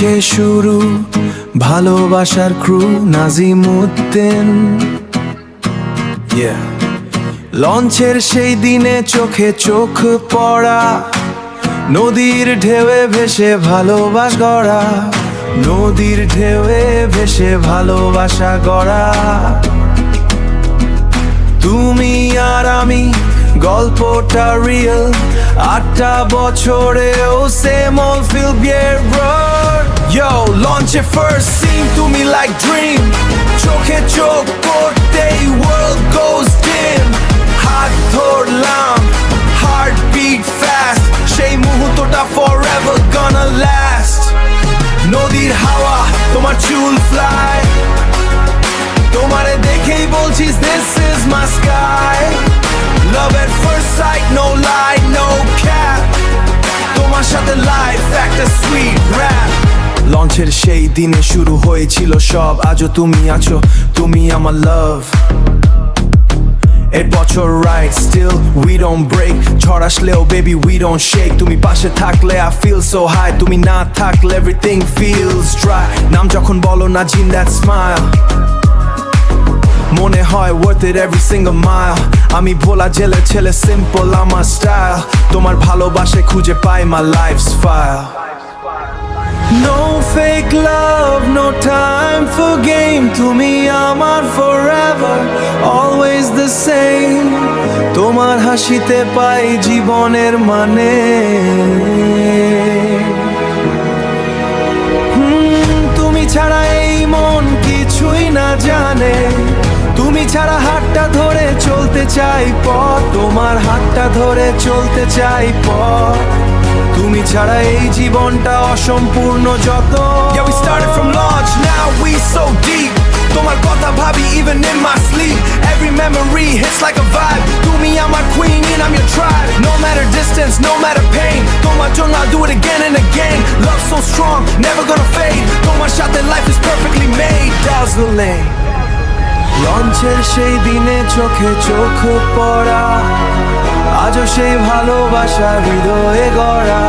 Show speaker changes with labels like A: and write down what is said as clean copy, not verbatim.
A: লঞ্চে শুরু ভালোবাসার ক্রু নাজিমউদ্দিন। লঞ্চের সেই দিনে চোখে চোখ পড়া, নদীর ঢেউয়ে ভেসে ভালোবাসা গড়া, নদীর ঢেউয়ে ভেসে ভালোবাসা গড়া। তুমি আর আমি গল্পটা রিয়েল, 8টা বছরেও same old feel bear road. Yo, launch it first scene তুমি like dream, চোখে চোখ পড়তেই world goes dim। হাত ধরলাম heart beat fast, সেই মুহূর্তটা forever gonna last। নদীর হাওয়া তোমার চুল fly, তোমারে দেখেই বলছিস this is my sky। Love at first sight, no lie, no cap, তোমার সাথে life একটা sweet rap। লঞ্চের সেই দিনে শুরু হয়েছিল সব, আজও তুমি আছো, তুমি আমার love। এর বছর right still we don't break, ঝড় আসলেও baby we don't shake। তুমি পাশে থাকলে I feel so high, তুমি না থাকলে everything feels dry। নাম যখন বলো না জিন that smile, মনে হয় worth it every single mile। আমি ভোলা জেলের ছেলে simple আমার style, তোমার ভালোবাসে খুঁজে পাই my life's file। No fake love, no time for game, তুমি আমার forever, always the same। তোমার হাসিতে পাই জীবনের মানে। তুমি ছাড়া এই মন কিছুই না জানে, তুমি ছাড়া হাতটা ধরে চলতে চাই পথ, তোমার হাতটা ধরে চলতে চাই পথ। তুমি ছাড়া এই জীবনটা অসম্পূর্ণ যত। Yeah, we started from launch, now we so deep, তোমার কথা ভাবি even in my sleep। Every memory hits like a vibe, তুমি আমার queen and I'm your tribe। No matter distance, no matter pain, তোমার জন্য I'll do it again and again। Love so strong, never gonna fade, তোমার সাথে life is perfectly made। Dazzling, লঞ্চের সেই দিনে চোখে চোখ পড়া, আজও সেই ভালোবাসা হৃদয়ে গড়া।